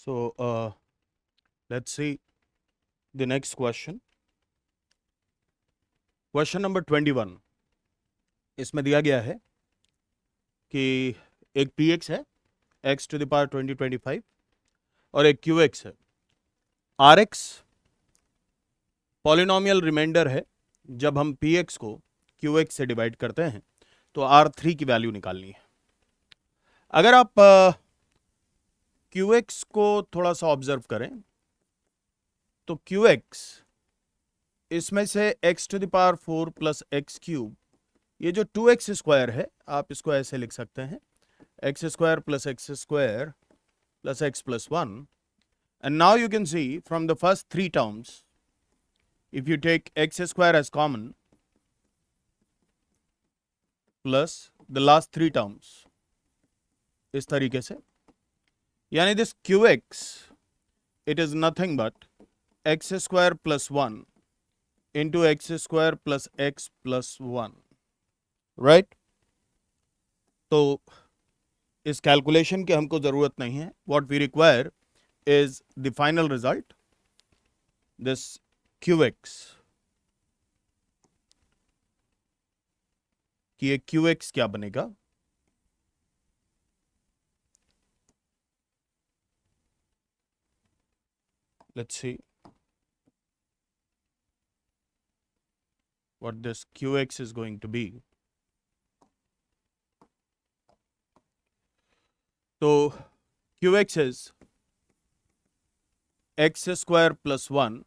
So let's see the next question. Question number 21. इसमें दिया गया है कि एक px है x to the power 2025 और एक qx है. rx पॉलिनोमियल रिमाइंडर है. जब हम px को qx से डिवाइड करते हैं तो r3 की वैल्यू निकालनी है. अगर आप qx को थोड़ा सा ऑब्जर्व करें तो qx इसमें से x to the power 4 plus x cube, ये जो 2x स्क्वायर है आप इसको ऐसे लिख सकते हैं x square plus x square plus x plus 1. And now you can see from the first three terms, if you take x square as common plus the last three terms, इस तरीके से, यानी this qx, it is nothing but x square plus 1 into x square plus x plus 1, right? तो इस calculation की हमको जरूरत नहीं है. What we require is the final result, this qx, कि ये qx क्या बनेगा. Let's see what this qx is going to be. So qx is x square plus 1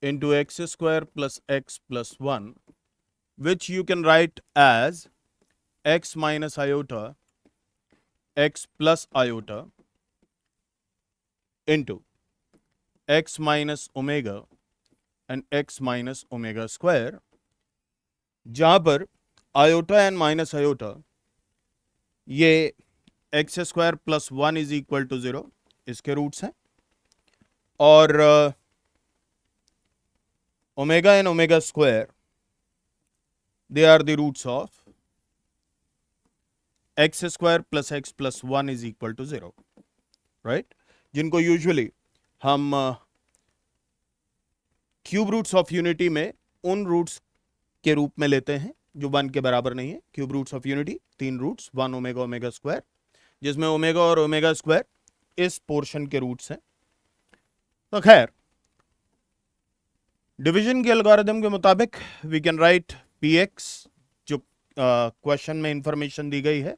into x square plus x plus 1, which you can write as x minus iota x plus iota into x minus omega and x minus omega square, जहां पर iota and minus iota ये x square plus 1 is equal to 0 इसके roots हैं, और omega and omega square they are the roots of x square plus x plus 1 is equal to 0, right, जिनको usually हम cube roots of unity में उन roots के रूप में लेते हैं जो 1 के बराबर नहीं है. क्यूब रूट्स ऑफ यूनिटी तीन रूट्स, 1 ओमेगा ओमेगा स्क्वायर, जिसमें ओमेगा और ओमेगा स्क्वायर इस पोर्शन के रूट्स हैं. तो खैर, डिवीजन के एल्गोरिथम के मुताबिक वी कैन राइट px, जो क्वेश्चन में इंफॉर्मेशन दी गई है,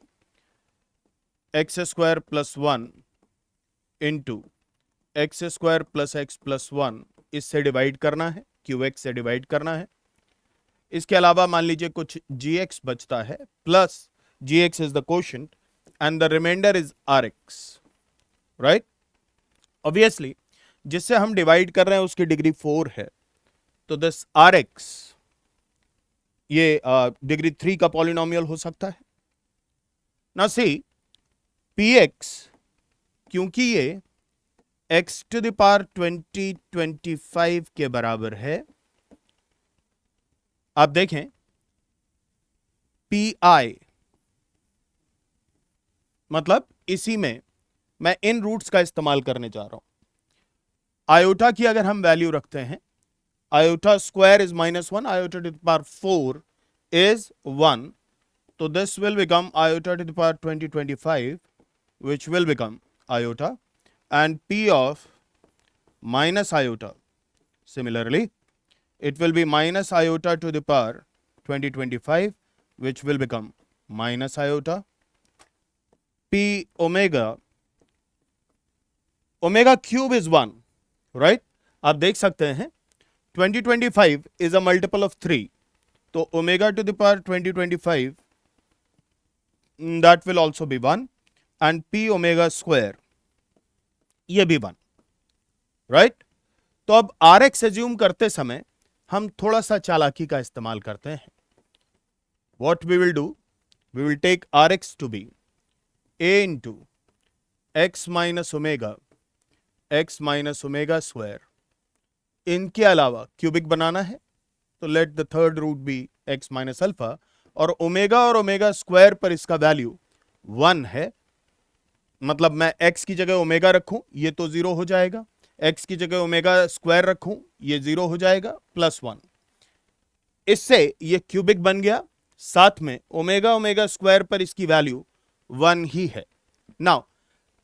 x square plus 1 into x square plus x plus 1, इससे डिवाइड करना है, qx से डिवाइड करना है. इसके अलावा मान लीजिए कुछ gx बचता है, plus gx is the quotient and the remainder is rx, right? Obviously, जिससे हम डिवाइड कर रहे हैं उसकी डिग्री 4 है, तो दिस rx ये डिग्री 3 का पॉलिनोमियल हो सकता है ना. सी px, क्योंकि ये x to the power 2025 के बराबर है, आप देखें pi, मतलब इसी में मैं इन रूट्स का इस्तेमाल करने जा रहा हूं. आयोटा की अगर हम वैल्यू रखते हैं, iota square is -1, iota to the power 4 is 1, तो this will become iota to the power 2025, which will become iota, and p of minus iota, similarly it will be minus iota to the power 2025, which will become minus iota. p omega, omega cube is 1, right? आप देख सकते हैं 2025 is a multiple of 3, तो omega to the power 2025 that will also be 1, and p omega square ये भी 1, right? तो अब rx assume करते समय हम थोड़ा सा चालाकी का इस्तेमाल करते हैं. What we will do, we will take rx to be a into x minus omega square. इनके अलावा क्यूबिक बनाना है, तो let the third root be x minus alpha, और ओमेगा स्क्वायर पर इसका वैल्यू 1 है, मतलब मैं x की जगह ओमेगा रखूं, ये तो 0 हो जाएगा, x की जगह ओमेगा स्क्वायर रखूं, ये 0 हो जाएगा, +1। इससे ये क्यूबिक बन गया, साथ में ओमेगा ओमेगा स्क्वायर पर इसकी वैल्यू 1 ही है। नाउ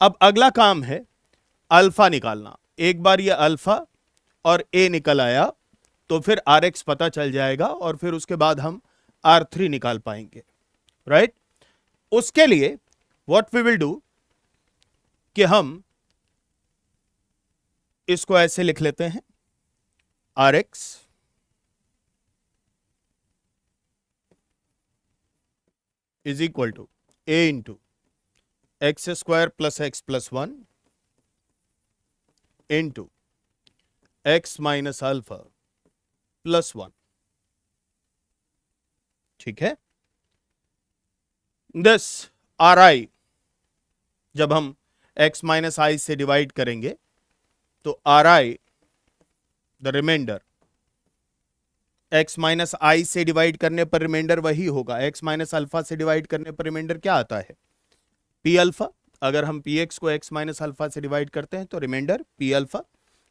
अब अगला काम है अल्फा निकालना। एक बार ये अल्फा और ए निकल आया तो फिर आर एक्स पता चल जाएगा और फिर उसके बाद हम R3 निकाल पाएंगे, राइट? उसके लिए व्हाट वी विल डू कि हम इसको ऐसे लिख लेते हैं, R x is equal to A into x square plus x plus 1 into x minus alpha plus 1। ठीक है, दिस आर आई जब हम x माइनस आई से डिवाइड करेंगे तो R I the remainder, x minus I से डिवाइड करने पर रिमाइंडर वही होगा, x माइनस अल्फा से डिवाइड करने पर रिमाइंडर क्या आता है, पी अल्फा। अगर हम पी एक्स को x माइनस अल्फा से डिवाइड करते हैं तो रिमाइंडर पी अल्फा।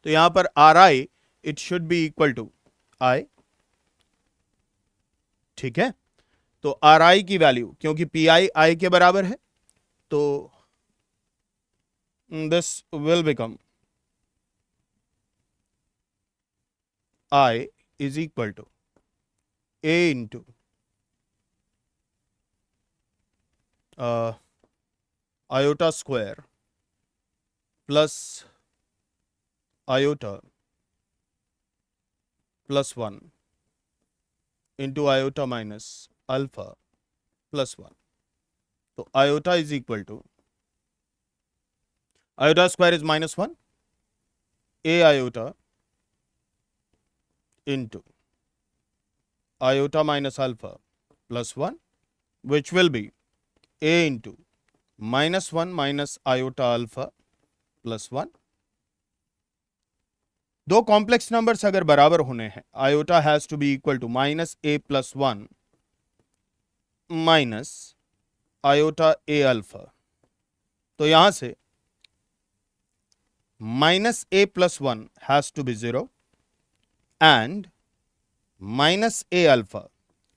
तो यहां पर R I it should be equal to I. ठीक है, तो आर आई की वैल्यू, क्योंकि पी आई आई के बराबर है, तो this will become I is equal to A into iota square plus iota plus 1 into iota minus alpha plus 1. So iota is equal to, iota square is -1, a iota into iota minus alpha plus 1, which will be a into -1 minus iota alpha plus 1. दो complex numbers अगर बराबर होने हैं, iota has to be equal to -a plus 1 minus iota A alpha. तो यहां से -a plus 1 has to be 0 and -a अल्फा,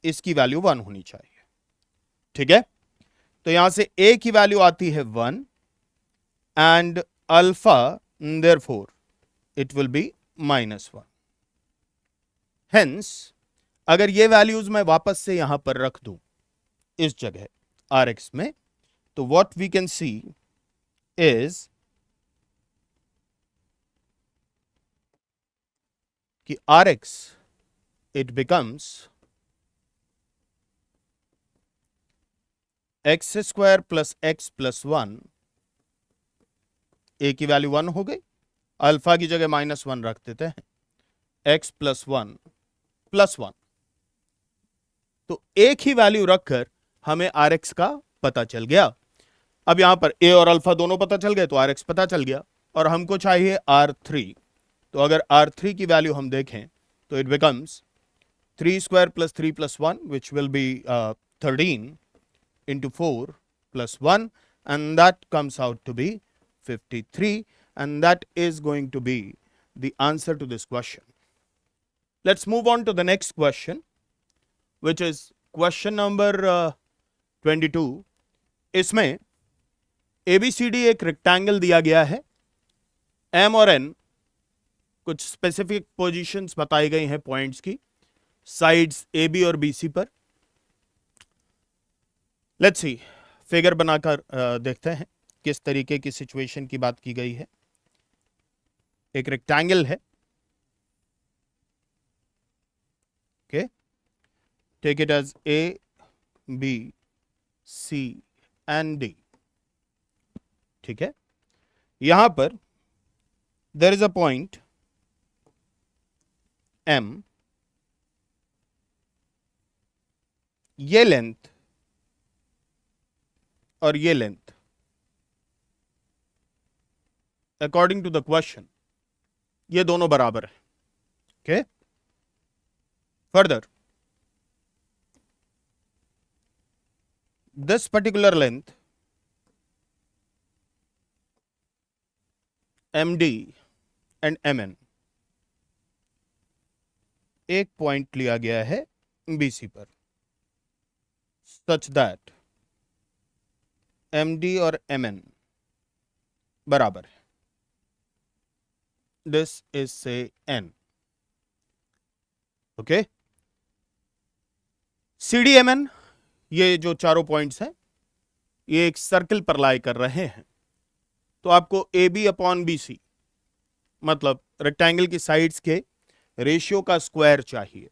इसकी वैल्यू 1 होनी चाहिए। ठीक है, तो यहां से a की वैल्यू आती है 1 and alpha therefore it will B -1। Hence अगर ये वैल्यूज मैं वापस से यहां पर रख दूं इस जगह आर एक्स में, तो what we can see is कि R X it becomes X square plus x plus 1, A की वैल्यू 1 हो गई, अल्फा की जगह -1 रख देते हैं, x प्लस 1 प्लस 1। तो एक ही वैल्यू रखकर हमें आर एक्स का पता चल गया। अब यहां पर a और अल्फा दोनों पता चल गए तो आर एक्स पता चल गया, और हमको चाहिए R3। तो अगर R3 की वैल्यू हम देखें तो it becomes 3 square plus 3 plus 1 which will be 13 into 4 plus 1, and that comes out to be 53, and that is going to be the answer to this question. Let's move on to the next question, which is question number 22. इसमें ABCD एक rectangle दिया गया है, M और N कुछ specific positions बताई गई हैं पॉइंट्स की, साइड्स AB और BC पर। लेट्स सी, फिगर बनाकर देखते हैं किस तरीके की सिचुएशन की बात की गई है। एक रेक्टेंगल है, okay, take it as A B C and D। ठीक है, यहां पर there is a point M, ये लेंथ और ये length according to the question ये दोनों बराबर है। Okay, further this particular length MD and MN एक पॉइंट लिया गया है BC पर, सच दैट MD और MN बराबर है. दिस इज से N. ओके, CDMN ये जो चारों पॉइंट्स हैं ये एक सर्कल पर लाई कर रहे हैं, तो आपको AB अपॉन BC मतलब रेक्टेंगल की साइड्स के रेशियो का स्क्वायर चाहिए.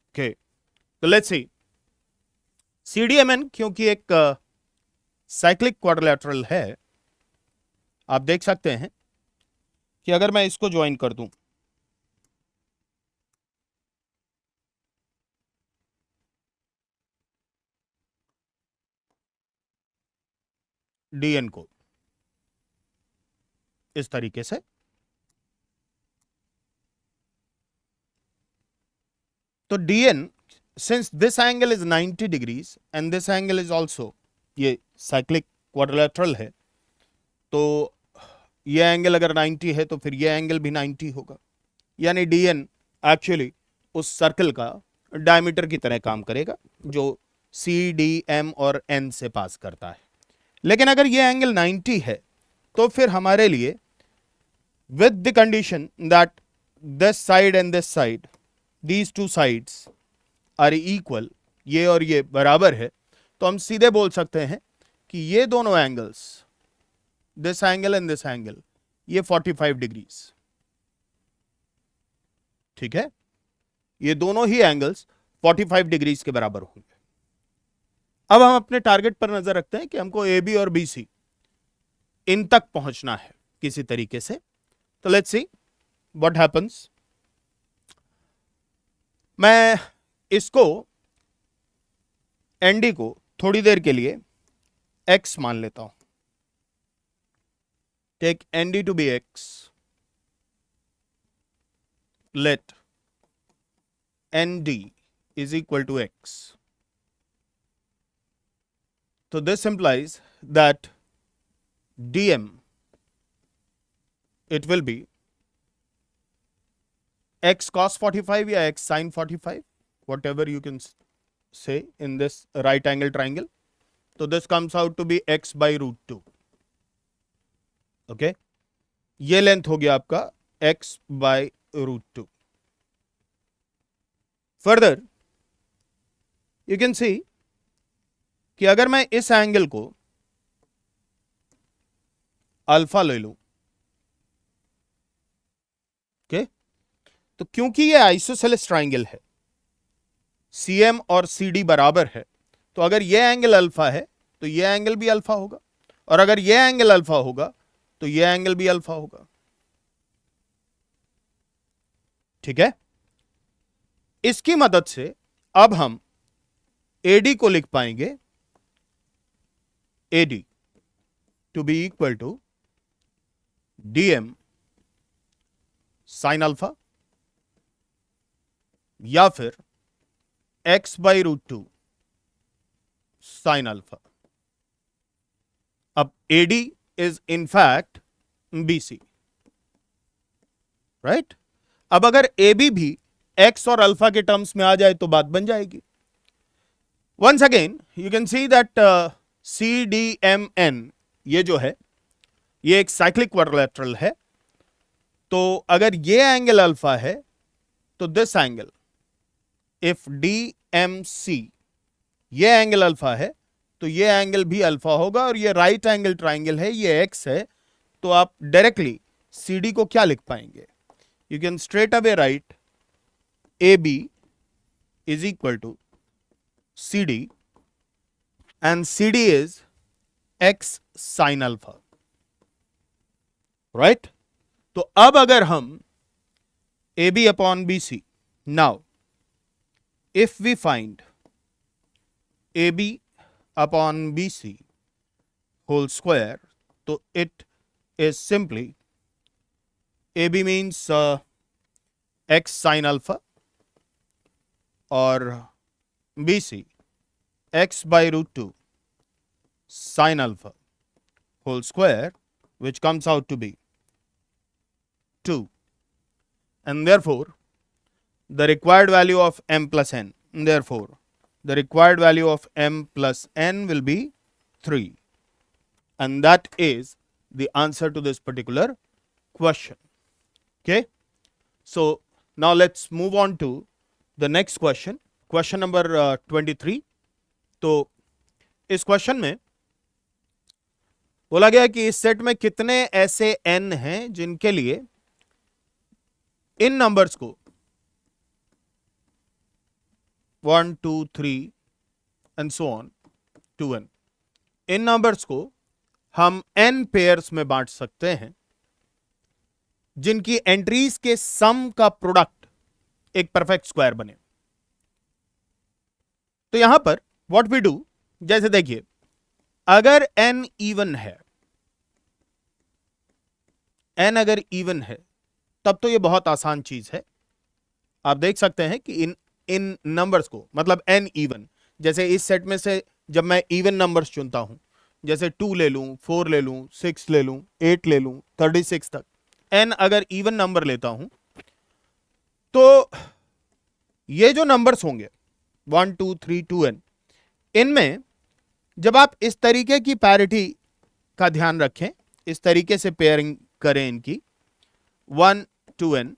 ओके, तो लेट्स सी CDMN क्योंकि एक साइक्लिक क्वाड्रिलेटरल है, आप देख सकते हैं कि अगर मैं इसको ज्वाइन कर दूं DN को इस तरीके से, तो DN since this angle is 90 degrees and this angle is also, ये साइक्लिक क्वाड्रिलेटरल है, तो ये एंगल अगर 90 है तो फिर ये एंगल भी 90 होगा, यानी DN एक्चुअली उस सर्कल का डायमीटर की तरह काम करेगा जो CDM और N से पास करता है. लेकिन अगर ये एंगल 90 है तो फिर हमारे लिए with the condition that this side and this side, these two sides are equal, ये और ये बराबर है, तो हम सीधे बोल सकते हैं कि ये दोनों angles, this angle and this angle, ये 45 डिग्रीज. ठीक है, ये दोनों ही एंगल्स 45 डिग्रीज के बराबर होंगे. अब हम अपने टारगेट पर नजर रखते हैं कि हमको AB और BC इन तक पहुंचना है किसी तरीके से. तो लेट्स सी व्हाट हैपेंस. मैं इसको ND को थोड़ी देर के लिए X मान लेता हूं. Take ND to be X. Let ND is equal to X. So this implies that DM, it will be X cos 45 या X sin 45, whatever you can say in this right angle triangle. So this comes out to be X by root 2. Okay, ये length हो गया आपका X by root 2. Further, you can see कि अगर मैं इस angle को अल्फा ले लूं, ओके, तो क्योंकि ये आइसोसेलेस ट्राइंगल है, CM और CD बराबर है, तो अगर ये एंगल अल्फा है तो ये एंगल भी अल्फा होगा, और अगर ये एंगल अल्फा होगा तो ये एंगल भी अल्फा होगा. ठीक है, इसकी मदद से अब हम AD को लिख पाएंगे AD to be equal to DM sin alpha या फिर X by root 2 sin alpha. अब AD is in fact BC, right? अब अगर AB भी X और अल्फा के टर्म्स में आ जाए तो बात बन जाएगी. Once again you can see that CDMN ये जो है ये एक साइक्लिक क्वाड्रिलेटरल है, तो अगर ये एंगल अल्फा है तो दिस एंगल, इफ DMC ये एंगल अल्फा है तो ये एंगल भी अल्फा होगा, और ये राइट एंगल ट्राइंगल है, ये X है, तो आप डायरेक्टली CD को क्या लिख पाएंगे? You can straight away right AB is equal to CD and CD is X sin alpha, right? तो अब अगर हम AB upon BC, now if we find AB upon BC whole square, तो it is simply AB means X sin alpha और BC X by root 2 sin alpha whole square, which comes out to be 2, and therefore the required value of m plus n, therefore the required value of m plus n will be 3, and that is the answer to this particular question. Okay, so now let's move on to the next question, question number 23. तो इस question में बोला गया कि इस set में कितने ऐसे n हैं जिनके लिए इन नंबर्स को 1 2 3 and so on to n, इन नंबर्स को हम n पेयर्स में बांट सकते हैं जिनकी एंट्रीज के सम का प्रोडक्ट एक परफेक्ट स्क्वायर बने. तो यहां पर व्हाट वी डू, जैसे देखिए अगर n इवन है, n अगर इवन है तब तो ये बहुत आसान चीज है. आप देख सकते हैं कि इन नंबर्स को, मतलब n इवन, जैसे इस सेट में से जब मैं इवन नंबर्स चुनता हूं, जैसे 2 ले लूं, 4 ले लूं, 6 ले लूं, 8 ले लूं, 36 तक, n अगर इवन नंबर लेता हूं तो ये जो नंबर्स होंगे 1 2 3 2n, इनमें जब आप इस तरीके की पैरिटी का ध्यान रखें, इस तरीके से पेयरिंग करें इनकी, 1 2n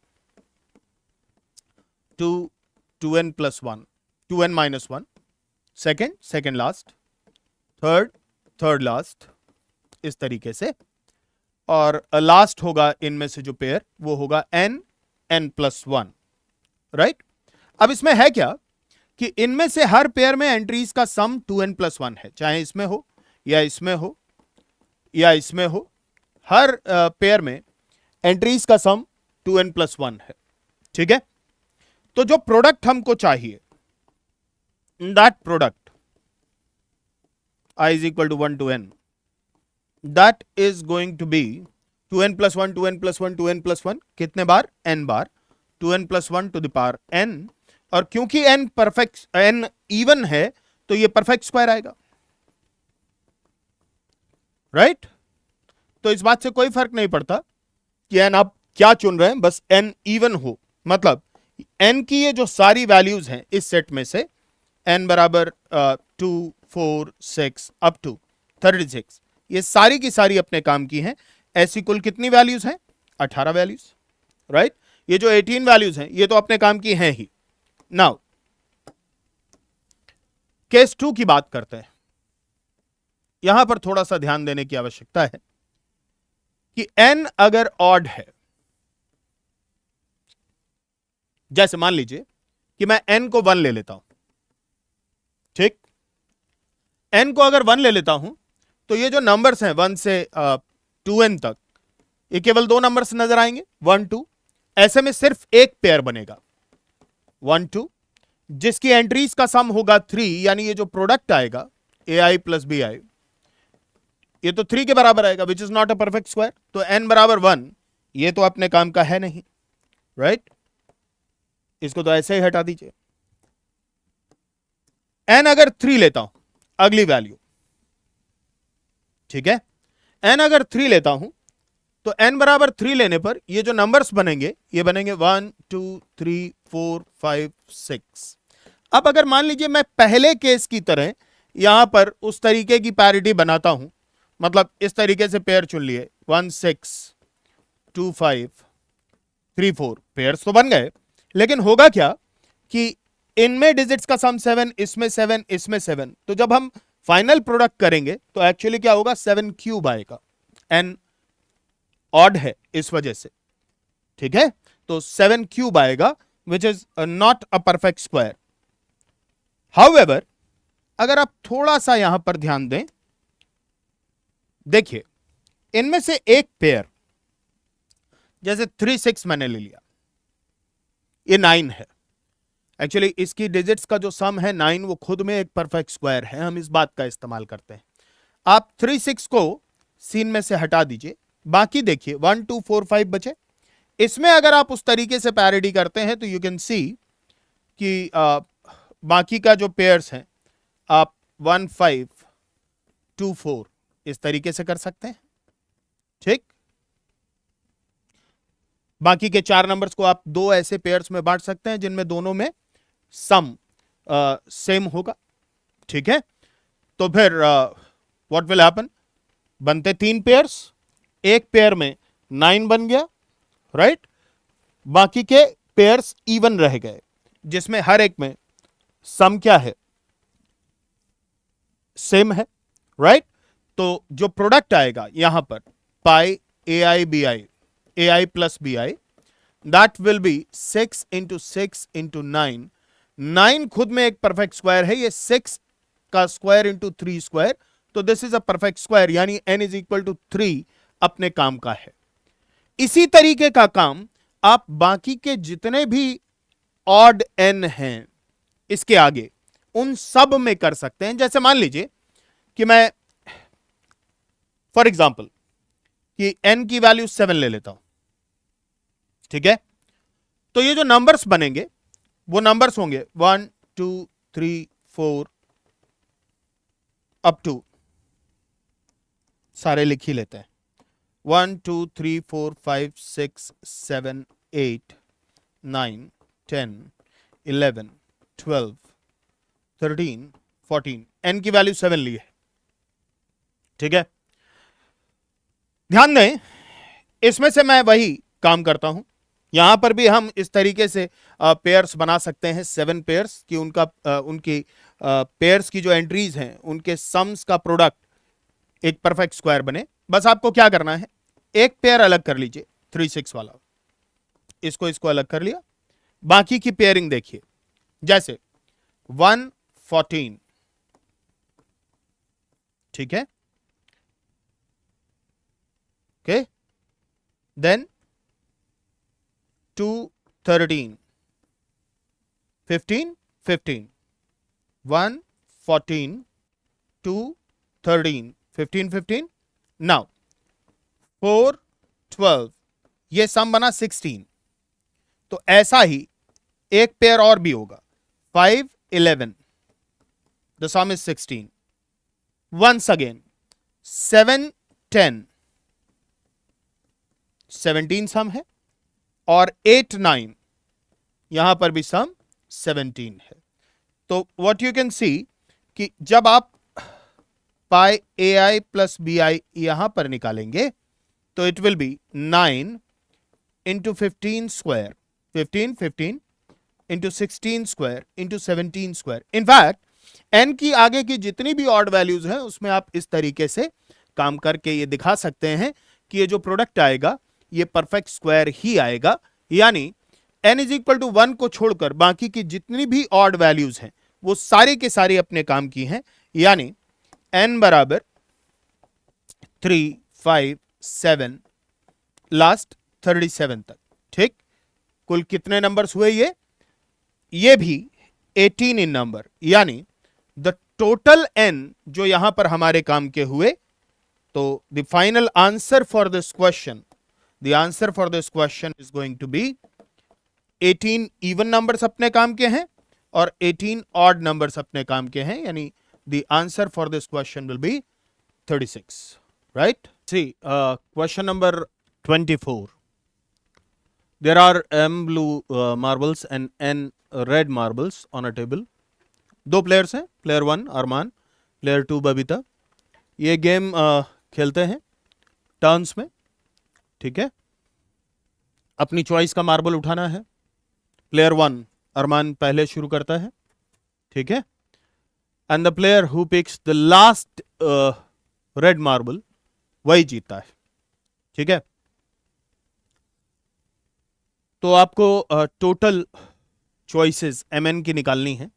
2 2n plus 1 2n minus 1, second last, third last, इस तरीके से, और लास्ट होगा इनमें से जो पेयर वो होगा n plus 1, राइट. अब इसमें है क्या कि इनमें से हर पेयर में एंट्रीज का सम 2n plus 1 है, चाहे इसमें हो या इसमें हो या इसमें हो, हर पेयर में एंट्रीज का सम 2n plus 1 है. ठीक है, तो जो प्रोडक्ट हमको चाहिए, that product i is equal to 1 to n, that is going to be 2n plus 1 2n plus 1 2n plus 1, कितने बार, n bar, 2n plus 1 to the power n, और क्योंकि n परफेक्ट, n इवन है तो ये perfect square आएगा, right. तो इस बात से कोई फर्क नहीं पड़ता कि n आप क्या चुन रहे हैं, बस n इवन हो, मतलब n की ये जो सारी वैल्यूज हैं इस सेट में से, n बराबर 2 4 6 अप टू 36, ये सारी की सारी अपने काम की हैं. ऐसी कुल कितनी वैल्यूज हैं, 18 वैल्यूज, राइट. ये जो 18 वैल्यूज हैं ये तो अपने काम की हैं ही. नाउ केस 2 की बात करते हैं. यहां पर थोड़ा सा ध्यान देने की आवश्यकता है कि n अगर ऑड है, जैसे मान लीजिए कि मैं n को 1 ले लेता हूं, ठीक, n को अगर 1 ले लेता हूं तो ये जो नंबर्स हैं 1 से 2n तक, ये केवल 2 नंबर्स नजर आएंगे, 1 2. ऐसे में सिर्फ एक पेयर बनेगा 1 2, जिसकी एंट्रीज का सम होगा 3, यानी ये जो प्रोडक्ट आएगा ai प्लस bi, ये तो 3 के बराबर आएगा, which is not a perfect square. तो n बराबर 1, ये तो अपने काम का है नहीं, राइट. इसको तो ऐसे ही हटा दीजिए. n अगर 3 लेता हूं, अगली वैल्यू, ठीक है, n अगर 3 लेता हूं तो n बराबर 3 लेने पर ये जो नंबर्स बनेंगे ये बनेंगे 1 2 3 4 5 6. अब अगर मान लीजिए मैं पहले केस की तरह यहां पर उस तरीके की पैरिटी बनाता हूं, मतलब इस तरीके से पेयर चुन लिए, 1 6 2 5 3 4, पेयर्स तो बन गए, लेकिन होगा क्या कि इनमें डिजिट्स का सम 7, इसमें 7, इसमें 7, तो जब हम फाइनल प्रोडक्ट करेंगे तो एक्चुअली क्या होगा, 7 क्यूब आएगा. n ऑड है इस वजह से, ठीक है, तो 7 क्यूब आएगा, which is not a perfect square. However अगर आप थोड़ा सा यहां पर ध्यान दें, देखिए इनमें से एक पेयर, जैसे 3 6 मैंने ले लिया, ये 9 है. एक्चुअली इसकी डिजिट्स का जो सम है 9, वो खुद में एक परफेक्ट स्क्वायर है, हम इस बात का इस्तेमाल करते हैं. आप 3 6 को सीन में से हटा दीजिए, बाकी देखिए 1 2 4 5 बचे. इसमें अगर आप उस तरीके से पैरिटी करते हैं तो यू कैन सी कि बाकी का जो पेयर्स हैं आप 1 5 2 4 इस तरीके से कर सकते हैं, ठीक. बाकी के 4 नंबर्स को आप 2 ऐसे पेयर्स में बांट सकते हैं जिनमें दोनों में सम सेम होगा, ठीक है। तो फिर व्हाट विल हैपन, बनते 3 पेयर्स, एक पेयर में 9 बन गया, राइट। बाकी के पेयर्स इवन रह गए जिसमें हर एक में सम क्या है, सेम है, राइट। तो जो प्रोडक्ट आएगा यहां पर पाई AI BI, AI plus BI, that will be 6 into 6 into 9। 9 खुद में एक परफेक्ट स्क्वायर है, ये 6 का स्क्वायर इंटू 3 स्क्वायर, तो this is a perfect square, यानी n इज इक्वल टू 3 अपने काम का है। इसी तरीके का काम आप बाकी के जितने भी ऑड n हैं इसके आगे उन सब में कर सकते हैं। जैसे मान लीजिए कि मैं फॉर एग्जाम्पल कि n की वैल्यू 7 ले लेता हूं, ठीक है। तो ये जो नंबर्स बनेंगे वो नंबर्स होंगे 1 2 3 4 अप टू, सारे लिख ही लेते हैं, 1 2 3 4 5 6 7 8 9 10 11 12 13 14, n की वैल्यू 7 ली है, ठीक है। ध्यान दें, इसमें से मैं वही काम करता हूं, यहां पर भी हम इस तरीके से पेयर्स बना सकते हैं, 7 पेयर्स की उनकी पेयर्स की जो एंट्रीज हैं उनके सम्स का प्रोडक्ट एक परफेक्ट स्क्वायर बने। बस आपको क्या करना है, एक पेयर अलग कर लीजिए 3 6 वाला, इसको अलग कर लिया, बाकी की पेयरिंग देखिए, जैसे 1 14, ठीक है, ओके, देन 2 13 15 15, 1 14 2 13 15 15, नाउ 4 12, ये सम बना 16। तो ऐसा ही एक पेयर और भी होगा 5 11, the sum is 16। Once again 7 10, 17 sum है, और 8 9, यहां पर भी सम 17 है। तो व्हाट यू कैन सी कि जब आप पाई AI प्लस BI यहां पर निकालेंगे तो it will B 9 into 15 square, 15 15 into 16 square into 17 square. In fact n की आगे की जितनी भी ऑड वैल्यूज हैं उसमें आप इस तरीके से काम करके ये दिखा सकते हैं कि ये जो प्रोडक्ट आएगा ये परफेक्ट स्क्वायर ही आएगा, यानी n इज इक्वल टू 1 को छोड़कर बाकी की जितनी भी ऑड वैल्यूज हैं वो सारे के सारे अपने काम की हैं, यानी n बराबर 3 5 7 लास्ट 37 तक, ठीक। कुल कितने नंबर्स हुए ये भी 18 इन नंबर, यानी द टोटल n जो यहां पर हमारे काम के हुए, तो the final answer for this question, the answer for this question is going to be 18 even numbers अपने काम के हैं और 18 ऑड नंबर्स अपने काम के हैं, यानी the answer for this question will be 36, right. See question number 24, there are m blue marbles and n red marbles on a table। 2 players हैं, प्लेयर 1 अरमान, प्लेयर 2 बबीता। ये गेम खेलते हैं टर्न्स में, ठीक है। अपनी चॉइस का मार्बल उठाना है, प्लेयर 1 अरमान पहले शुरू करता है, ठीक है। And the player who picks the last red marble वही जीतता है, ठीक है। तो आपको टोटल चॉइसेस mn की निकालनी है,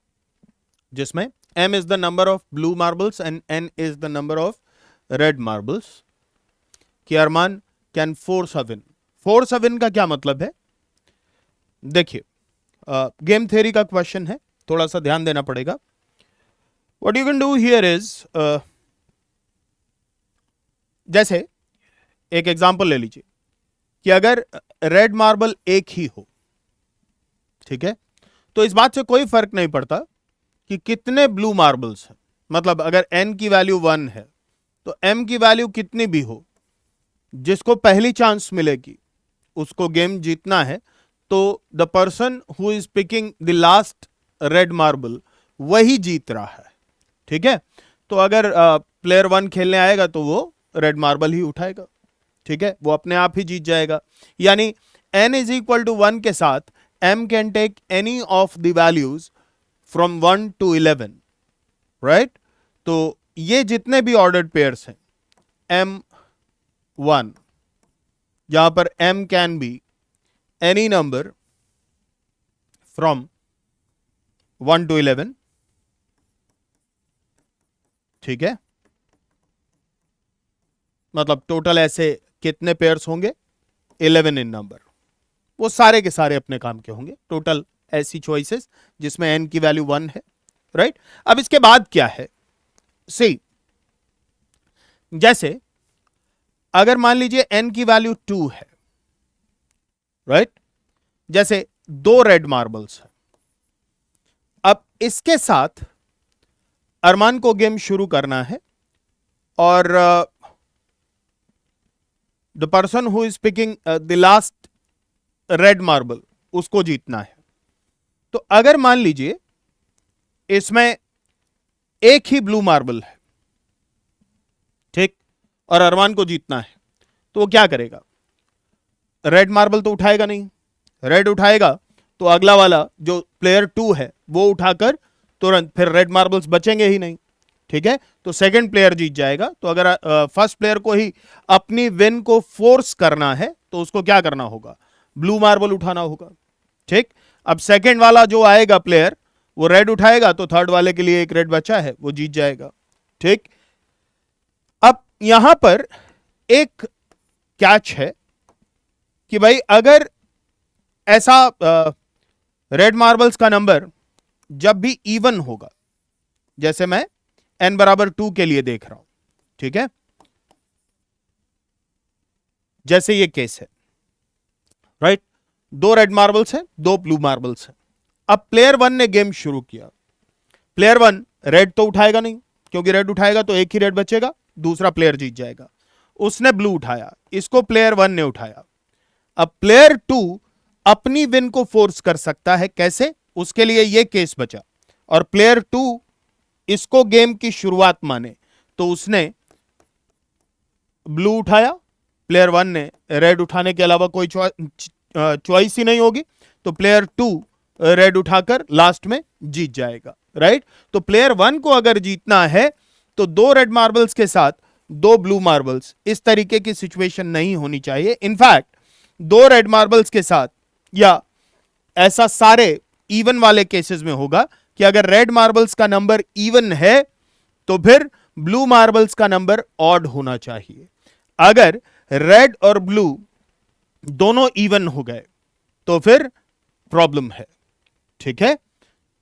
जिसमें m is the number of blue marbles and n is the number of red marbles. कि Arman can force a win. Force a win का क्या मतलब है, देखिए गेम थ्योरी का क्वेश्चन है, थोड़ा सा ध्यान देना पड़ेगा। What you can do here is, जैसे एक एग्जांपल ले लीजिए कि अगर रेड मार्बल एक ही हो, ठीक है, तो इस बात से कोई फर्क नहीं पड़ता कि कितने ब्लू मार्बल्स हैं। मतलब अगर n की वैल्यू 1 है तो m की वैल्यू कितनी भी हो, जिसको पहली चांस मिलेगी उसको गेम जीतना है तो the person who is picking the last red marble वही जीत रहा है, ठीक है। तो अगर प्लेयर 1 खेलने आएगा तो वो रेड मार्बल ही उठाएगा, ठीक है, वो अपने आप ही जीत जाएगा। यानी n इज इक्वल टू 1 के साथ m can take any of the values from 1 to 11, right. तो ये जितने भी ऑर्डर्ड पेयर्स हैं m1, जहां पर m can be any number from 1 to 11, ठीक है, मतलब टोटल ऐसे कितने पेयर्स होंगे 11 इन नंबर, वो सारे के सारे अपने काम के होंगे। टोटल ऐसी चॉइसेस जिसमें n की वैल्यू 1 है, राइट। अब इसके बाद क्या है, सी जैसे अगर मान लीजिए n की वैल्यू 2 है, राइट, जैसे 2 रेड मार्बल्स है। अब इसके साथ अरमान को गेम शुरू करना है और the person who is picking the last red marble उसको जीतना है। तो अगर मान लीजिए इसमें एक ही ब्लू मार्बल है, ठीक, और अरमान को जीतना है, तो वो क्या करेगा, रेड मार्बल तो उठाएगा नहीं, रेड उठाएगा तो अगला वाला जो प्लेयर 2 है वो उठाकर तुरंत फिर रेड मार्बल्स बचेंगे ही नहीं, ठीक है। तो सेकंड प्लेयर जीत जाएगा। तो अगर फर्स्ट प्लेयर को ही अपनी विन को फोर्स करना है तो उसको क्या करना होगा, ब्लू मार्बल उठाना होगा, ठीक। अब सेकंड वाला जो आएगा प्लेयर वो रेड उठाएगा तो थर्ड वाले के लिए एक रेड बचा है वो जीत जाएगा, ठीक। अब यहां पर एक कैच है कि भाई अगर ऐसा रेड मार्बल्स का नंबर जब भी इवन होगा, जैसे मैं n बराबर 2 के लिए देख रहा हूं, ठीक है, जैसे ये केस है, राइट, 2 रेड मार्बल्स हैं, 2 ब्लू मार्बल्स हैं। अब प्लेयर 1 ने गेम शुरू किया, प्लेयर 1 रेड तो उठाएगा नहीं, क्योंकि रेड उठाएगा तो एक ही रेड बचेगा, दूसरा प्लेयर जीत जाएगा। उसने ब्लू उठाया, इसको प्लेयर 1 ने उठाया। अब प्लेयर 2 अपनी विन को फोर्स कर सकता है, कैसे, उसके लिए यह केस बचा, और प्लेयर 2 इसको गेम की शुरुआत माने तो उसने ब्लू उठाया, प्लेयर 1 ने रेड उठाने के अलावा कोई चॉइस ही नहीं होगी, तो प्लेयर 2 रेड उठाकर लास्ट में जीत जाएगा, राइट। तो प्लेयर 1 को अगर जीतना है तो 2 रेड मार्बल्स के साथ 2 ब्लू मार्बल्स, इस तरीके की सिचुएशन नहीं होनी चाहिए। इनफैक्ट 2 रेड मार्बल्स के साथ, या ऐसा सारे इवन वाले केसेस में होगा कि अगर रेड मार्बल्स का नंबर इवन है तो फिर ब्लू मार्बल्स का नंबर ऑड होना चाहिए। अगर रेड और ब्लू दोनों इवन हो गए तो फिर प्रॉब्लम है, ठीक है।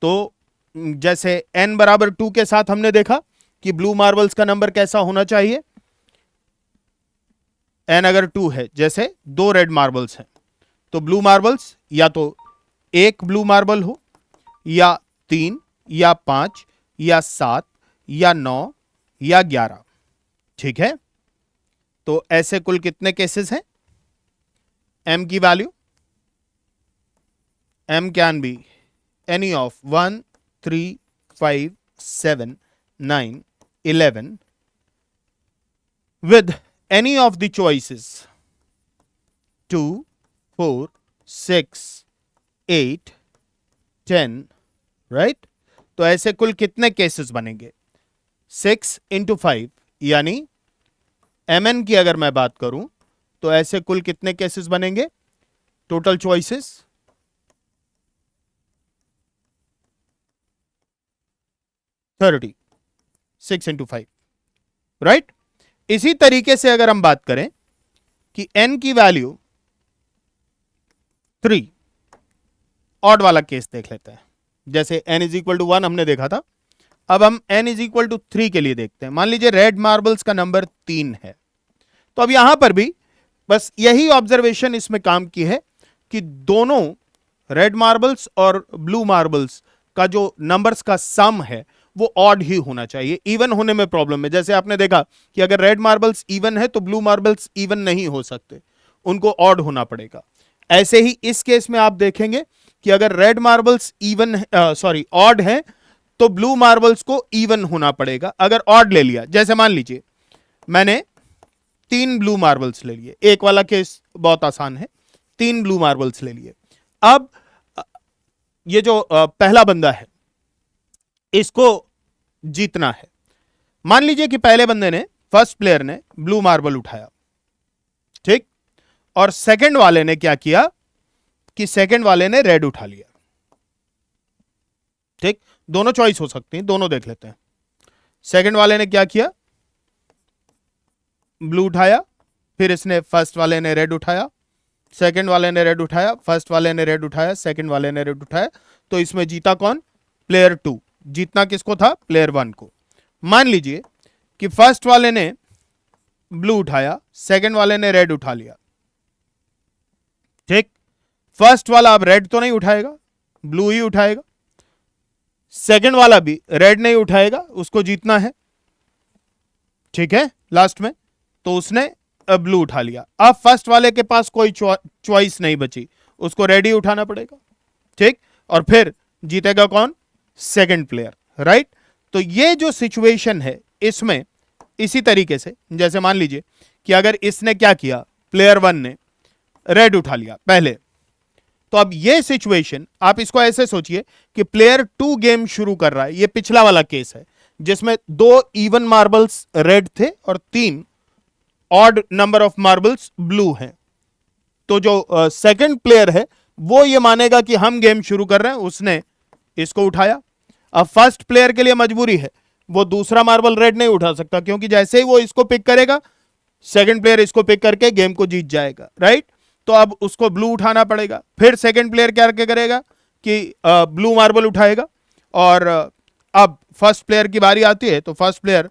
तो जैसे n बराबर 2 के साथ हमने देखा कि ब्लू मार्बल्स का नंबर कैसा होना चाहिए, n अगर 2 है, जैसे 2 रेड मार्बल्स हैं, तो ब्लू मार्बल्स या तो एक ब्लू मार्बल हो, या 3, या 5, या 7, या 9, या 11, ठीक है। तो ऐसे कुल कितने केसेस हैं, m की value, m can be any of 1, 3, 5, 7, 9, 11 with any of the choices 2, 4, 6, 8, 10, right. तो ऐसे कुल कितने केसेस बनेंगे, 6 into 5, यानी mn की अगर मैं बात करूं तो ऐसे कुल कितने केसेस बनेंगे, टोटल चॉइसेस 30, 6 into 5, राइट। इसी तरीके से अगर हम बात करें कि n की वैल्यू 3, ऑड वाला केस देख लेते हैं। जैसे n इज इक्वल टू 1 हमने देखा था, अब हम n इज इक्वल टू 3 के लिए देखते हैं। मान लीजिए रेड मार्बल्स का नंबर 3 है, तो अब यहां पर भी बस यही ऑब्जर्वेशन इसमें काम की है कि दोनों रेड मार्बल्स और ब्लू मार्बल्स का जो नंबर्स का सम है वो ऑड ही होना चाहिए। इवन होने में प्रॉब्लम है, जैसे आपने देखा कि अगर रेड मार्बल्स इवन है तो ब्लू मार्बल्स इवन नहीं हो सकते, उनको ऑड होना पड़ेगा। ऐसे ही इस केस में आप देखेंगे कि अगर रेड मार्बल्स इवन ऑड है तो ब्लू मार्बल्स को इवन होना पड़ेगा। अगर ऑड ले लिया, जैसे मान लीजिए मैंने 3 ब्लू मार्बल्स ले लिए, एक वाला केस बहुत आसान है, 3 ब्लू मार्बल्स ले लिए। अब ये जो पहला बंदा है इसको जीतना है। मान लीजिए कि पहले बंदे ने, फर्स्ट प्लेयर ने ब्लू मार्बल उठाया, ठीक, और सेकंड वाले ने क्या किया कि सेकंड वाले ने रेड उठा लिया, ठीक, दोनों चॉइस हो सकती हैं, दोनों देख लेते हैं। सेकंड वाले ने क्या किया, ब्लू उठाया, फिर इसने फर्स्ट वाले ने रेड उठाया, सेकंड वाले ने रेड उठाया, फर्स्ट वाले ने रेड उठाया, सेकंड वाले ने रेड उठाया, तो इसमें जीता कौन, प्लेयर 2। जीतना किसको था, प्लेयर 1 को। मान लीजिए कि फर्स्ट वाले ने ब्लू उठाया, सेकंड वाले ने रेड उठा लिया, ठीक, फर्स्ट वाला अब रेड तो नहीं उठाएगा, ब्लू ही उठाएगा, सेकंड वाला भी रेड नहीं उठाएगा, उसको जीतना है, ठीक है, लास्ट में तो उसने ब्लू उठा लिया। अब फर्स्ट वाले के पास कोई चॉइस नहीं बची, उसको रेड ही उठाना पड़ेगा, ठीक, और फिर जीतेगा कौन, सेकंड प्लेयर, राइट। तो ये जो सिचुएशन है इसमें इसी तरीके से, जैसे मान लीजिए कि अगर इसने क्या किया, प्लेयर 1 ने रेड उठा लिया पहले, तो अब ये सिचुएशन आप इसको ऐसे सोचिए कि प्लेयर 2 गेम शुरू कर रहा है। ये पिछला वाला केस है जिसमें 2 इवन मार्बल्स रेड थे और 3 odd number of marbles blue हैं। तो जो सेकंड प्लेयर है वो ये मानेगा कि हम गेम शुरू कर रहे हैं, उसने इसको उठाया। अब फर्स्ट प्लेयर के लिए मजबूरी है, वो दूसरा मार्बल रेड नहीं उठा सकता, क्योंकि जैसे ही वो इसको पिक करेगा सेकंड प्लेयर इसको पिक करके गेम को जीत जाएगा, राइट। तो अब उसको ब्लू उठाना पड़ेगा। फिर सेकंड प्लेयर क्या करेगा कि ब्लू मार्बल उठाएगा, और अब फर्स्ट प्लेयर की बारी आती है तो फर्स्ट प्लेयर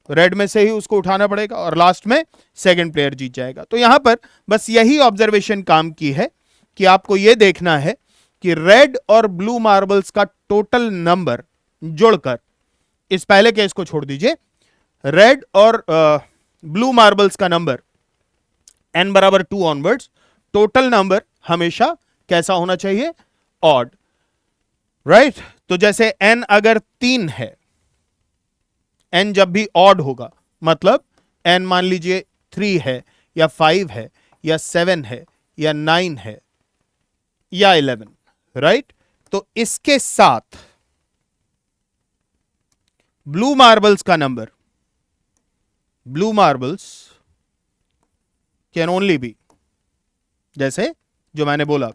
रेड में से ही उसको उठाना पड़ेगा, और लास्ट में सेकंड प्लेयर जीत जाएगा। तो यहां पर बस यही ऑब्जर्वेशन काम की है कि आपको यह देखना है कि रेड और ब्लू मार्बल्स का टोटल नंबर जोड़कर, इस पहले केस को छोड़ दीजिए, रेड और ब्लू मार्बल्स का नंबर n बराबर 2 ऑनवर्ड्स, टोटल नंबर हमेशा कैसा होना चाहिए, ऑड, राइट। तो जैसे n अगर 3 है, n जब भी ऑड होगा, मतलब n मान लीजिए 3 है या 5 है या 7 है या 9 है या 11, राइट। तो इसके साथ ब्लू मार्बल्स का number, blue marbles can only be, जैसे जो मैंने बोला,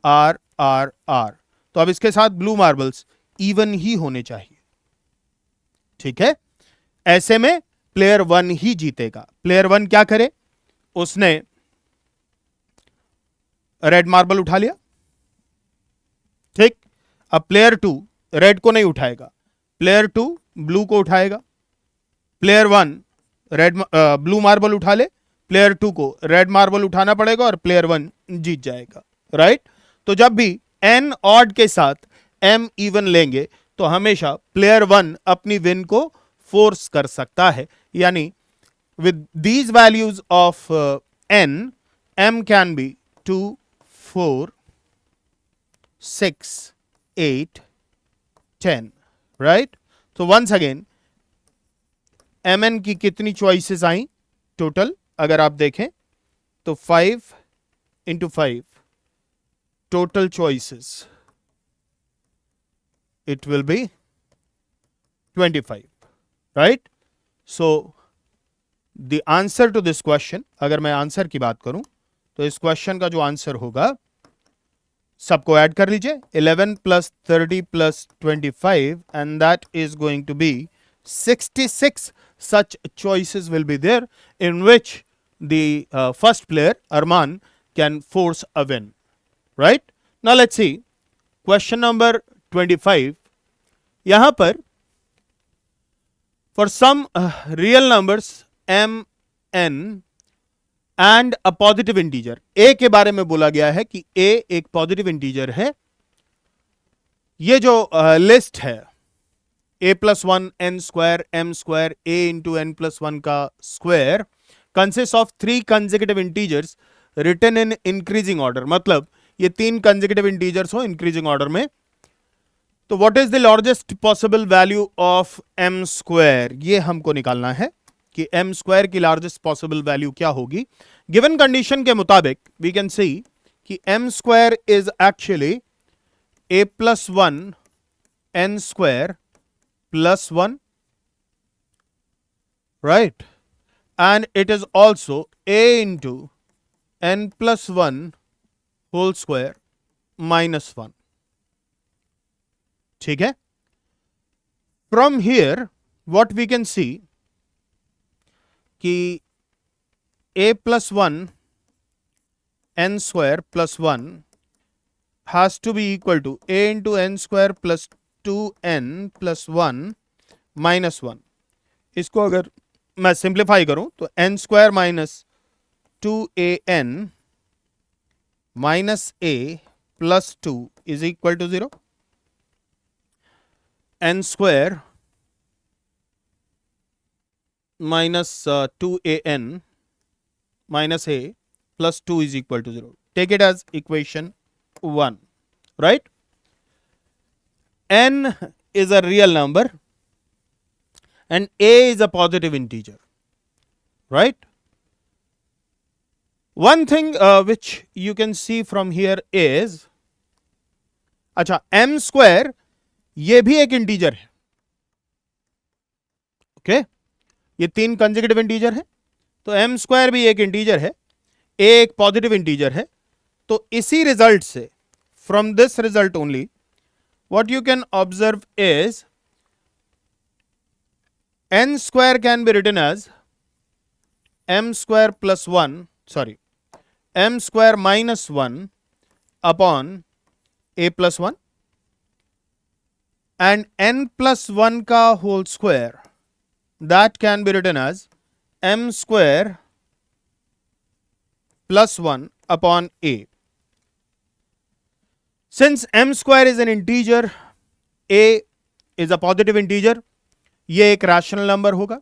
आर आर आर, तो अब इसके साथ ब्लू मार्बल्स इवन ही होने चाहिए, ठीक है। ऐसे में प्लेयर 1 ही जीतेगा। प्लेयर 1 क्या करे, उसने रेड मार्बल उठा लिया, ठीक। अब प्लेयर 2 रेड को नहीं उठाएगा, प्लेयर 2 ब्लू को उठाएगा, प्लेयर 1 रेड ब्लू मार्बल उठा ले, प्लेयर 2 को रेड मार्बल उठाना पड़ेगा और प्लेयर 1 जीत जाएगा, राइट। तो जब भी n ऑड के साथ m इवन लेंगे तो हमेशा प्लेयर 1 अपनी विन को फोर्स कर सकता है, यानी with these values of n, m can be 2, 4, 6, 8, 10, right. तो वंस अगेन mn की कितनी चॉइसेस आई टोटल, अगर आप देखें तो 5 into 5 total choices, it will be 25, right? So the answer to this question, अगर मैं आंसर की बात करूं तो इस क्वेश्चन का जो आंसर होगा, सबको ऐड कर लीजिए, 11 plus 30 plus 25, and that is going to be 66 such choices will be there in which the first player Arman can force a win, right? Now let's see question number 25. यहां पर for some real numbers m n and a positive integer, a के बारे में बोला गया है कि a एक पॉजिटिव इंटीजर है। ये जो लिस्ट है a plus 1 n square m square a into n plus 1 का square consists of 3 consecutive integers written in increasing order, मतलब ये तीन कंसेक्यूटिव इंटीजर्स हो इंक्रीजिंग ऑर्डर में। तो what is the largest possible value of M square, ये हमको निकालना है कि एम स्क्वायर की लार्जेस्ट पॉसिबल वैल्यू क्या होगी। गिवन कंडीशन के मुताबिक वी कैन सी कि M square is actually A plus one N square plus one, right, and it is also A into N plus one whole square minus one. ठीक है, from here what we can see कि a plus 1 n square plus 1 has to be equal to a into n square plus 2n plus 1 minus 1। इसको अगर मैं simplify करूं तो n square minus 2an minus a plus 2 is equal to 0। n square minus 2an minus a plus 2 is equal to 0. Take it as equation 1, right? N is a real number and a is a positive integer, right? One thing which you can see from here is, अच्छा, m square ये भी एक integer है, okay ये तीन consecutive integer है, तो m square भी एक इंटीजर है, a एक पॉजिटिव इंटीजर है। तो इसी रिजल्ट से, from this result only, what you can observe is n square can be written as m square plus one, sorry m square minus one upon a plus one, and n plus one का whole square that can be written as m square plus 1 upon a. Since m square is an integer, a is a positive integer, ये एक rational number होगा,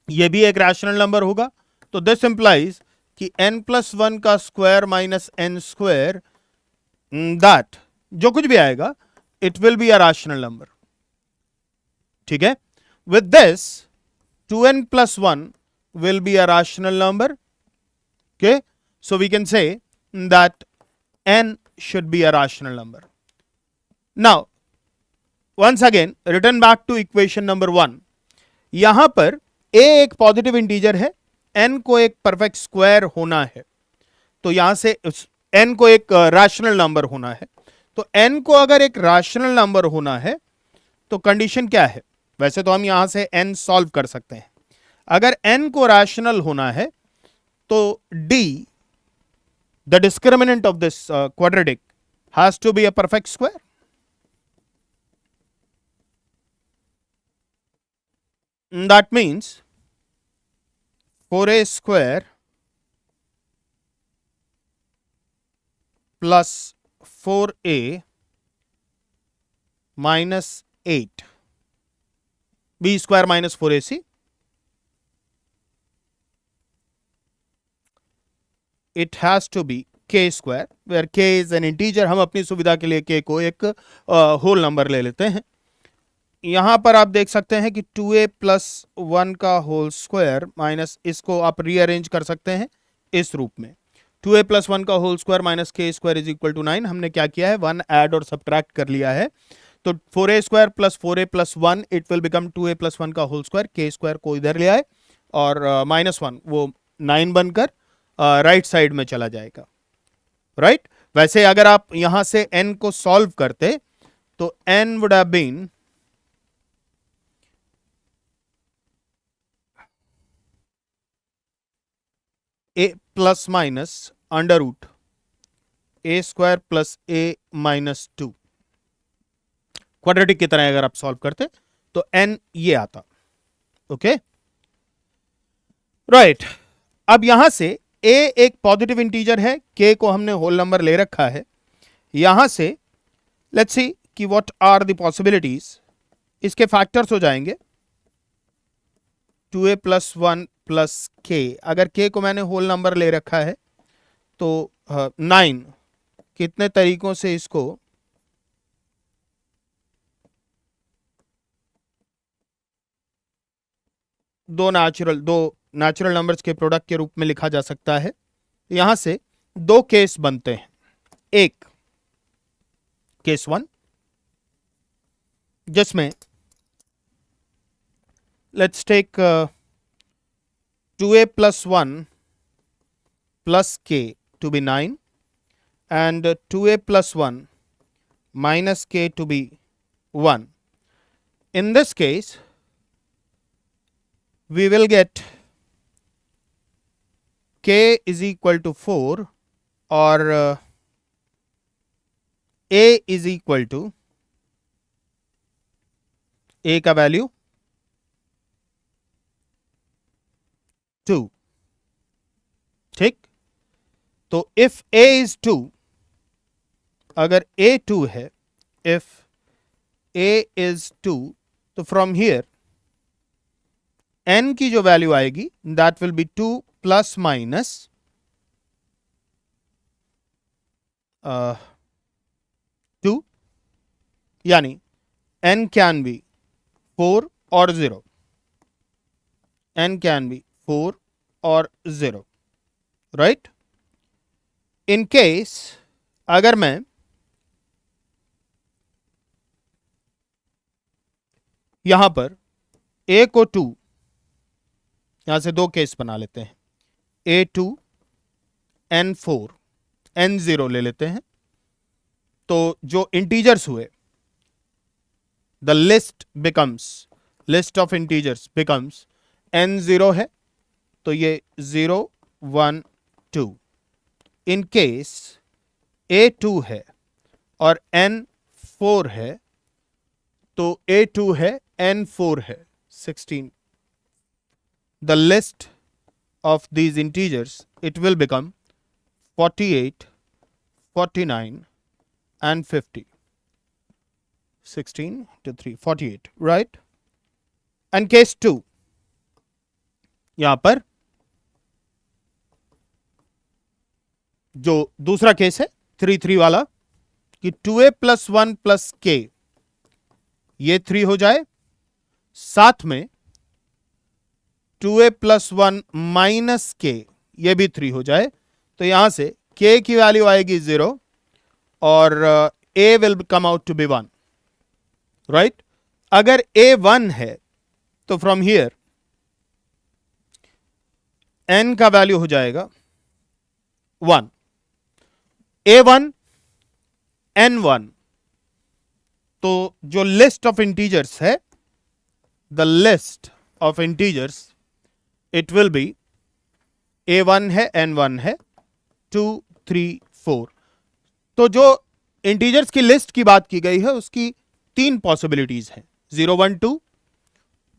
ये भी एक rational number होगा, तो this implies कि n प्लस वन का square minus n square, that जो कुछ भी आएगा it will be a rational number. ठीक है, with this 2n plus 1 will be a rational number, okay, so we can say that n should be a rational number. Now once again return back to equation number 1, यहां पर a एक positive integer है, n को एक perfect square होना है, तो यहां से n को एक रैशनल नंबर होना है, तो n को अगर एक रैशनल नंबर होना है तो कंडीशन क्या है, वैसे तो हम यहां से n सॉल्व कर सकते हैं, अगर n को रैशनल होना है तो d the discriminant of this quadratic has to be a perfect square. That means 4a square plus 4a minus 8 b square minus 4ac, it has to be k square where k is an integer। हम अपनी सुविधा के लिए k को एक whole number ले लेते हैं। यहां पर आप देख सकते हैं कि 2a प्लस 1 का होल स्क्वायर माइनस, इसको आप रीअरेंज कर सकते हैं इस रूप में, 2a प्लस 1 का whole square minus k square is equal to 9। हमने क्या किया है, 1 ऐड और सब्ट्रैक्ट कर लिया है, तो 4a square plus 4a plus 1 it will become 2a plus 1 का होल स्क्वायर, k स्क्वायर को इधर ले आए और माइनस 1 वो 9 बनकर राइट साइड में चला जाएगा, राइट। वैसे अगर आप यहां से n को सॉल्व करते तो n would have been a plus minus under root a square plus a minus 2, quadratic की तरह अगर आप सॉल्व करते तो n ये आता, ओके, राइट। अब यहां से a एक पॉजिटिव इंटीजर है, k को हमने होल नंबर ले रखा है, यहां से लेट्स सी कि व्हाट आर द पॉसिबिलिटीज, इसके फैक्टर्स हो जाएंगे 2a प्लस 1 प्लस k, अगर k को मैंने होल नंबर ले रखा है तो 9 कितने तरीकों से इसको दो नेचुरल नंबर्स के प्रोडक्ट के रूप में लिखा जा सकता है। यहां से दो केस बनते हैं। एक केस 1 जिसमें let's take 2a plus 1 plus k to be 9 and 2a plus 1 minus k to be 1. In this case, we will get k is equal to 4 or a is equal to a का value 2. ठीक, तो if a is 2, अगर a 2 है, if a is 2, तो from here n की जो value आएगी that will be 2 plus minus 2, यानी n कैन बी 4 और 0, n कैन बी 4 और 0, राइट। इन केस अगर मैं यहां पर a को 2, यहां से दो केस बना लेते हैं, a2 n4 n0 ले लेते हैं, तो जो इंटीजर्स हुए the list of integers becomes n0 है, तो ये 0 1 2। इन केस a2 है और n4 है, तो a2 है n4 है 16। The list of these integers, it will become 48, 49 and 50. 16 to 3, 48, right? And case 2, यहां पर जो दूसरा केस है 3 3 वाला कि 2a plus 1 plus k, ये 3 हो जाए, साथ में 2a plus 1 minus k, ये भी 3 हो जाए, तो यहां से k की वैल्यू आएगी 0 और a will come out to be 1, right. अगर a 1 है तो फ्रॉम हियर n का वैल्यू हो जाएगा 1, a1 n1, तो जो लिस्ट ऑफ इंटीजर्स है, the list of integers it will be a1 है n1 है 2 3 4। तो जो इंटीजर्स की लिस्ट की बात की गई है उसकी 3 पॉसिबिलिटीज हैं, 0 1 2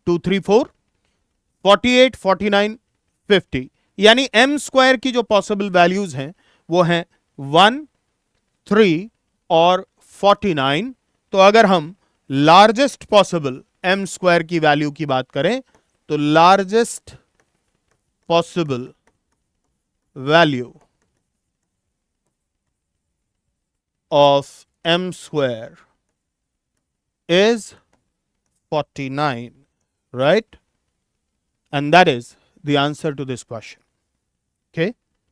2 3 4 48 49 50, यानी m स्क्वायर की जो पॉसिबल वैल्यूज हैं वो हैं 1 3 और 49। तो अगर हम लार्जेस्ट पॉसिबल m स्क्वायर की वैल्यू की बात करें तो largest possible value of m square is 49, right? And that is the answer to this question. Okay.